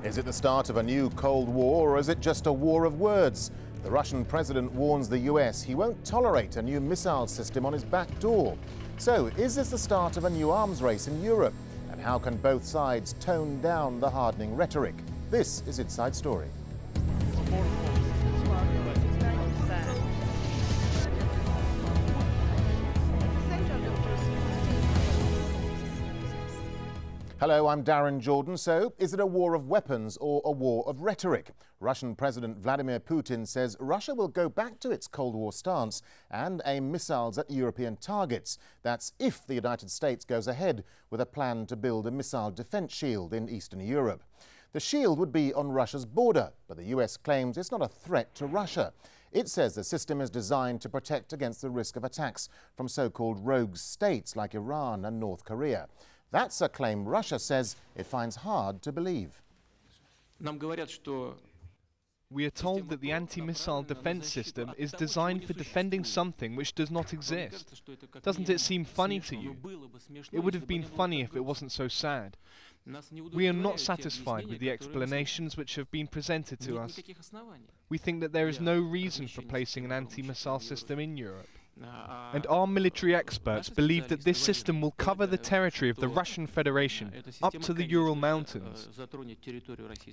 Is it the start of a new Cold War, or is it just a war of words? The Russian president warns the US he won't tolerate a new missile system on his back door. So, is this the start of a new arms race in Europe? And how can both sides tone down the hardening rhetoric? This is Inside Story. Hello, I'm Darren Jordan. So, is it a war of weapons or a war of rhetoric? Russian President Vladimir Putin says Russia will go back to its Cold War stance and aim missiles at European targets. That's if the United States goes ahead with a plan to build a missile defense shield in Eastern Europe. The shield would be on Russia's border, but the US claims it's not a threat to Russia. It says the system is designed to protect against the risk of attacks from so-called rogue states like Iran and North Korea. That's a claim Russia says it finds hard to believe. We are told that the anti-missile defense system is designed for defending something which does not exist. Doesn't it seem funny to you? It would have been funny if it wasn't so sad. We are not satisfied with the explanations which have been presented to us. We think that there is no reason for placing an anti-missile system in Europe. And our military experts believe that this system will cover the territory of the Russian Federation up to the Ural Mountains.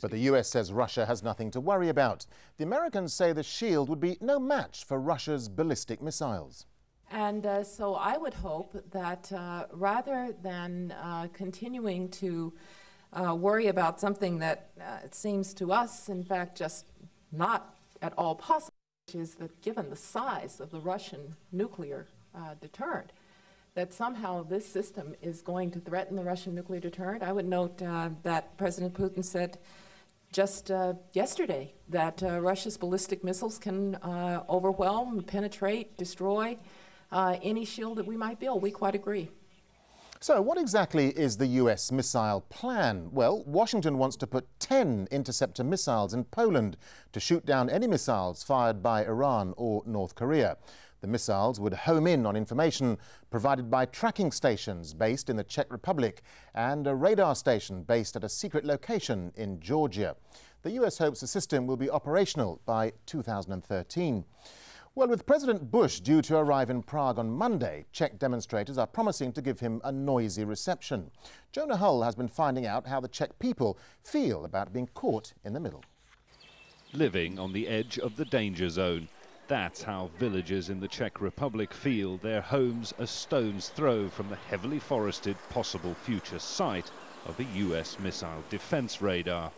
But the US says Russia has nothing to worry about. The Americans say the shield would be no match for Russia's ballistic missiles. And so I would hope that rather than continuing to worry about something that it seems to us, in fact, just not at all possible, is that given the size of the Russian nuclear deterrent, that somehow this system is going to threaten the Russian nuclear deterrent. I would note that President Putin said just yesterday that Russia's ballistic missiles can overwhelm, penetrate, destroy any shield that we might build. We quite agree. So what exactly is the US missile plan? Well, Washington wants to put 10 interceptor missiles in Poland to shoot down any missiles fired by Iran or North Korea. The missiles would home in on information provided by tracking stations based in the Czech Republic and a radar station based at a secret location in Georgia. The US hopes the system will be operational by 2013. Well, with President Bush due to arrive in Prague on Monday, Czech demonstrators are promising to give him a noisy reception. Jonah Hull has been finding out how the Czech people feel about being caught in the middle. Living on the edge of the danger zone. That's how villagers in the Czech Republic feel, their homes a stone's throw from the heavily forested possible future site of a US missile defense radar.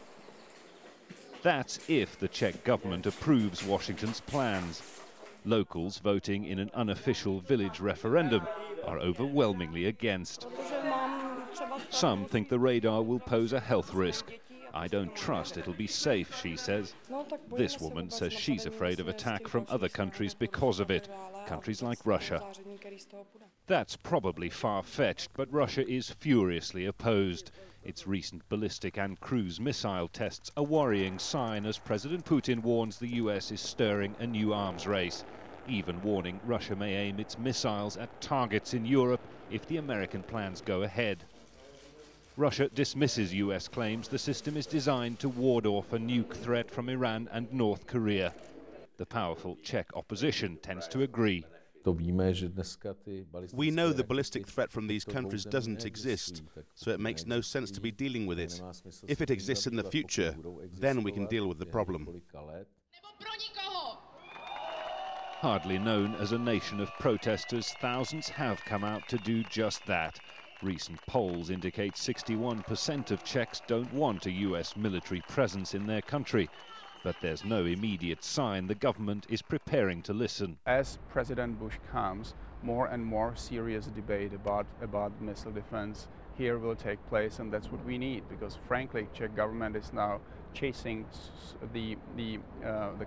That's if the Czech government approves Washington's plans. Locals voting in an unofficial village referendum are overwhelmingly against. Some think the radar will pose a health risk. I don't trust it'll be safe, she says. This woman says she's afraid of attack from other countries because of it, countries like Russia. That's probably far-fetched, but Russia is furiously opposed. Its recent ballistic and cruise missile tests a worrying sign as President Putin warns the US is stirring a new arms race, even warning Russia may aim its missiles at targets in Europe if the American plans go ahead. Russia dismisses US claims the system is designed to ward off a nuke threat from Iran and North Korea. The powerful Czech opposition tends to agree. We know the ballistic threat from these countries doesn't exist, so it makes no sense to be dealing with it. If it exists in the future, then we can deal with the problem. Hardly known as a nation of protesters, thousands have come out to do just that. Recent polls indicate 61% of Czechs don't want a US military presence in their country. But there's no immediate sign the government is preparing to listen. As President Bush comes, more and more serious debate about missile defense here will take place, and that's what we need, because frankly, Czech government is now chasing the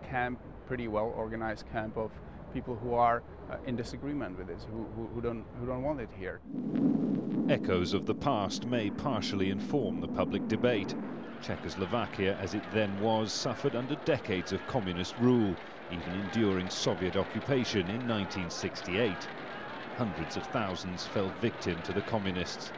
camp, pretty well organized camp of people who are in disagreement with this, who don't want it here. Echoes of the past may partially inform the public debate. Czechoslovakia, as it then was, suffered under decades of communist rule, even enduring Soviet occupation in 1968. Hundreds of thousands fell victim to the communists.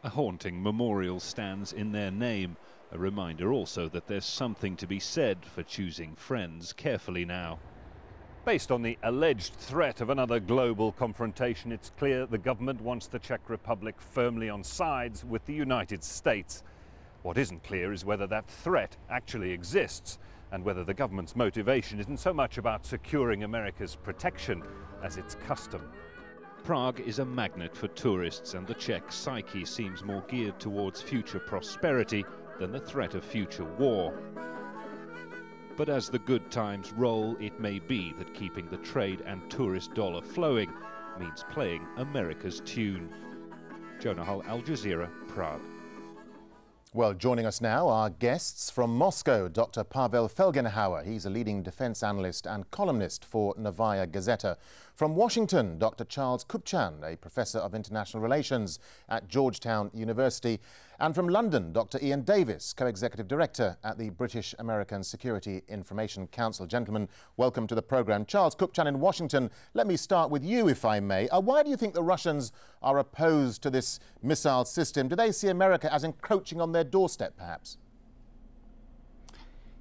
A haunting memorial stands in their name, A reminder also that there's something to be said for choosing friends carefully now. Based on the alleged threat of another global confrontation, it's clear the government wants the Czech Republic firmly on sides with the United States. What isn't clear is whether that threat actually exists, and whether the government's motivation isn't so much about securing America's protection as its custom. Prague is a magnet for tourists, and the Czech psyche seems more geared towards future prosperity than the threat of future war. But as the good times roll, it may be that keeping the trade and tourist dollar flowing means playing America's tune. Jonah Hull, Al Jazeera, Prague. Well, joining us now are guests from Moscow, Dr. Pavel Felgenhauer. He's a leading defense analyst and columnist for Novaya Gazeta. From Washington, Dr. Charles Kupchan, a professor of international relations at Georgetown University. And from London, Dr. Ian Davis, co-executive director at the British American Security Information Council. Gentlemen, welcome to the programme. Charles Kupchan in Washington, let me start with you, if I may. Why do you think the Russians are opposed to this missile system? Do they see America as encroaching on their doorstep, perhaps?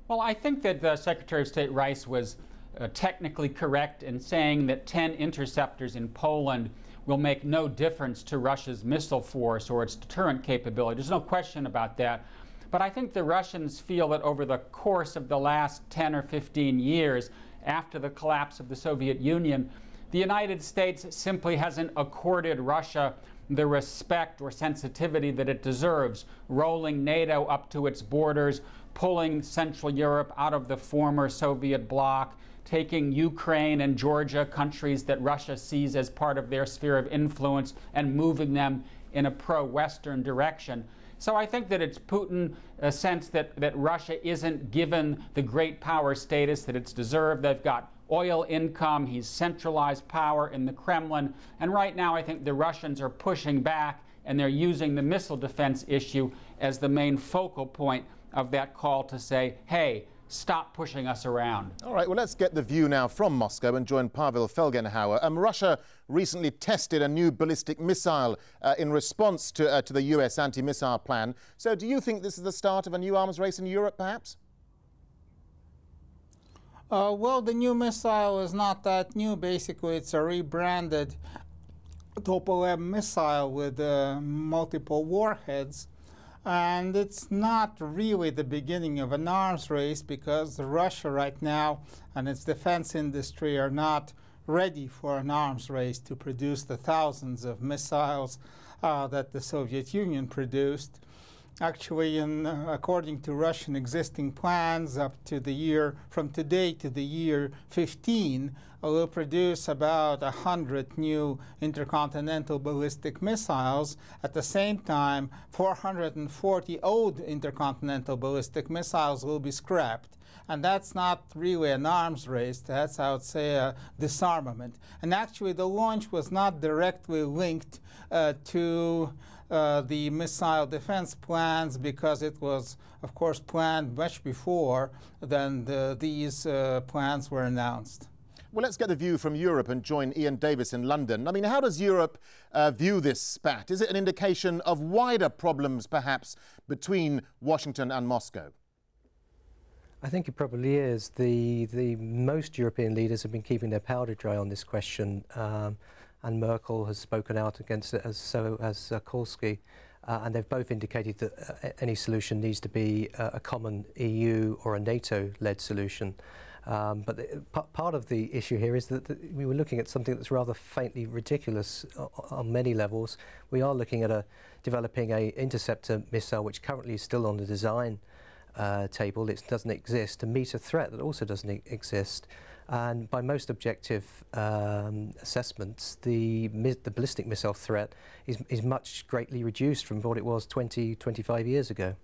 Well, I think that Secretary of State Rice was technically correct in saying that 10 interceptors in Poland will make no difference to Russia's missile force or its deterrent capability. There's no question about that. But I think the Russians feel that over the course of the last 10 or 15 years, after the collapse of the Soviet Union, the United States simply hasn't accorded Russia the respect or sensitivity that it deserves, rolling NATO up to its borders, pulling Central Europe out of the former Soviet bloc, taking Ukraine and Georgia, countries that Russia sees as part of their sphere of influence, and moving them in a pro-Western direction. So I think that it's Putin a sense that Russia isn't given the great power status that it's deserved. They've got oil income, he's centralized power in the Kremlin, and right now I think the Russians are pushing back, and they're using the missile defense issue as the main focal point of that call to say, hey, stop pushing us around. All right, well, let's get the view now from Moscow and join Pavel Felgenhauer. Russia recently tested a new ballistic missile in response to the US anti-missile plan. So do you think this is the start of a new arms race in Europe, perhaps? Well, the new missile is not that new. Basically, it's a rebranded Tupolev missile with multiple warheads. And it's not really the beginning of an arms race, because Russia right now and its defense industry are not ready for an arms race to produce the thousands of missiles that the Soviet Union produced. Actually, according to Russian existing plans, up to the year, from today to the year 15, will produce about 100 new intercontinental ballistic missiles. At the same time, 440 old intercontinental ballistic missiles will be scrapped. And that's not really an arms race, that's, I would say, a disarmament. And actually, the launch was not directly linked to the missile defense plans, because it was, of course, planned much before than these plans were announced. Well, let's get the view from Europe and join Ian Davis in London. I mean, how does Europe view this spat? Is it an indication of wider problems, perhaps, between Washington and Moscow? I think it probably is. The most European leaders have been keeping their powder dry on this question, and Merkel has spoken out against it, so has Kurski, and they've both indicated that any solution needs to be a common EU or a NATO-led solution. But part of the issue here is that we were looking at something that's rather faintly ridiculous on many levels. We are looking at developing an interceptor missile, which currently is still on the design table. It doesn't exist to meet a threat that also doesn't exist. And by most objective assessments, the ballistic missile threat is much greatly reduced from what it was 20, 25 years ago.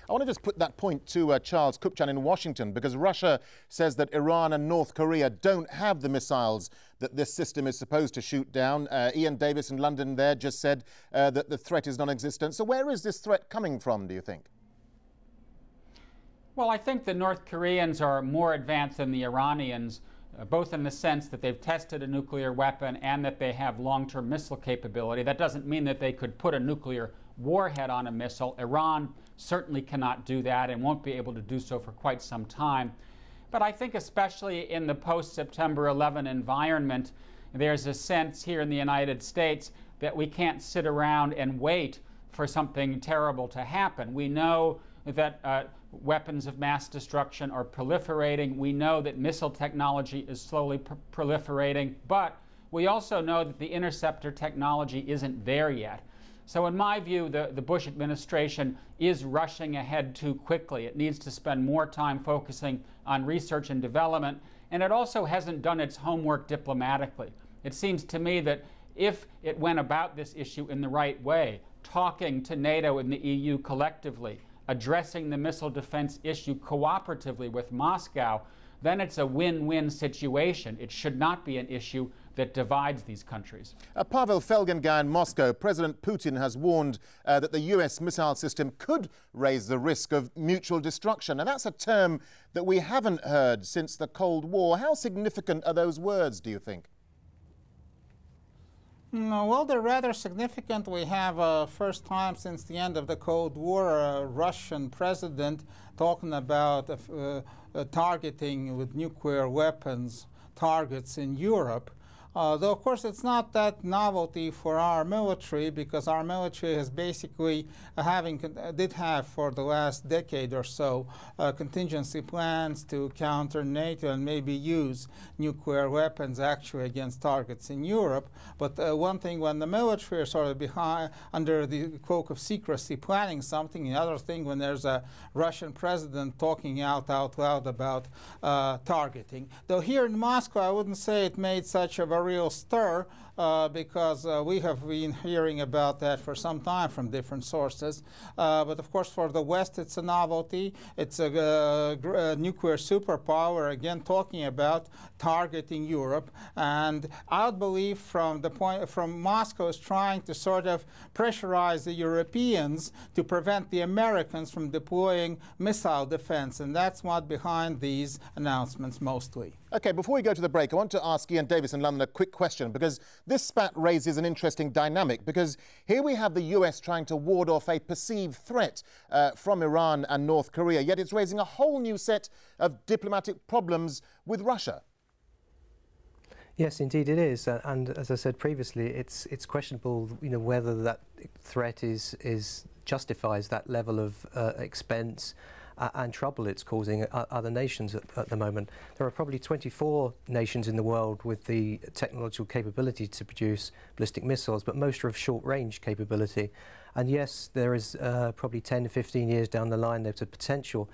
I want to just put that point to Charles Kupchan in Washington, because Russia says that Iran and North Korea don't have the missiles that this system is supposed to shoot down. Ian Davis in London there just said that the threat is non-existent. So where is this threat coming from, do you think? Well, I think the North Koreans are more advanced than the Iranians, both in the sense that they've tested a nuclear weapon and that they have long-term missile capability. That doesn't mean that they could put a nuclear warhead on a missile. Iran certainly cannot do that and won't be able to do so for quite some time. But I think especially in the post-September 11 environment, there's a sense here in the United States that we can't sit around and wait for something terrible to happen. We know that weapons of mass destruction are proliferating. We know that missile technology is slowly proliferating, but we also know that the interceptor technology isn't there yet. So in my view, the Bush administration is rushing ahead too quickly. It needs to spend more time focusing on research and development, and it also hasn't done its homework diplomatically. It seems to me that if it went about this issue in the right way, talking to NATO and the EU collectively, addressing the missile defense issue cooperatively with Moscow, then it's a win-win situation. It should not be an issue that divides these countries. Pavel Felgen guy in Moscow, President Putin has warned that the US missile system could raise the risk of mutual destruction. And that's a term that we haven't heard since the Cold War. How significant are those words, do you think? Well, they're rather significant. We have, first time since the end of the Cold War, a Russian president talking about targeting with nuclear weapons targets in Europe. Though, of course, it's not that novelty for our military, because our military has basically did have for the last decade or so contingency plans to counter NATO and maybe use nuclear weapons actually against targets in Europe. But one thing, when the military is sort of behind, under the cloak of secrecy, planning something, the other thing when there's a Russian president talking out loud about targeting. Though here in Moscow, I wouldn't say it made such a real stir, because we have been hearing about that for some time from different sources. But of course, for the West, it's a novelty. It's a nuclear superpower, again, talking about targeting Europe. And I believe from Moscow is trying to sort of pressurize the Europeans to prevent the Americans from deploying missile defense. And that's what behind these announcements mostly. OK, before we go to the break, I want to ask Ian Davis in London a quick question, because this spat raises an interesting dynamic, because here we have the US trying to ward off a perceived threat from Iran and North Korea, yet it's raising a whole new set of diplomatic problems with Russia. Yes, indeed it is, and as I said previously, it's questionable, whether that threat justifies that level of expense and trouble it's causing other nations at the moment. There are probably 24 nations in the world with the technological capability to produce ballistic missiles, but most are of short-range capability. And yes, there is probably 10 to 15 years down the line, there's a potential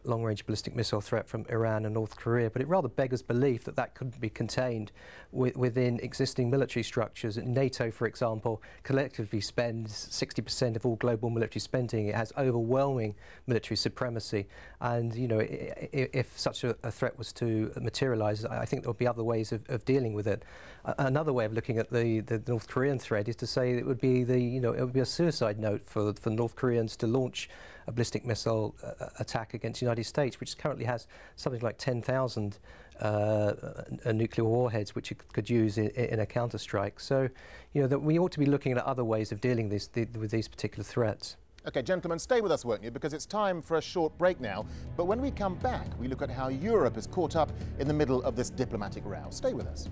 long-range ballistic missile threat from Iran and North Korea, but it rather beggars belief that that couldn't be contained within existing military structures. NATO, for example, collectively spends 60% of all global military spending. It has overwhelming military supremacy, and if such a threat was to materialize, I think there would be other ways of dealing with it. Another way of looking at the North Korean threat is to say it would be it would be a suicide note for North Koreans to launch a ballistic missile attack against the United States, which currently has something like 10,000 nuclear warheads, which it could use in a counterstrike. So, that we ought to be looking at other ways of dealing with these particular threats. OK, gentlemen, stay with us, won't you? Because it's time for a short break now. But when we come back, we look at how Europe is caught up in the middle of this diplomatic row. Stay with us.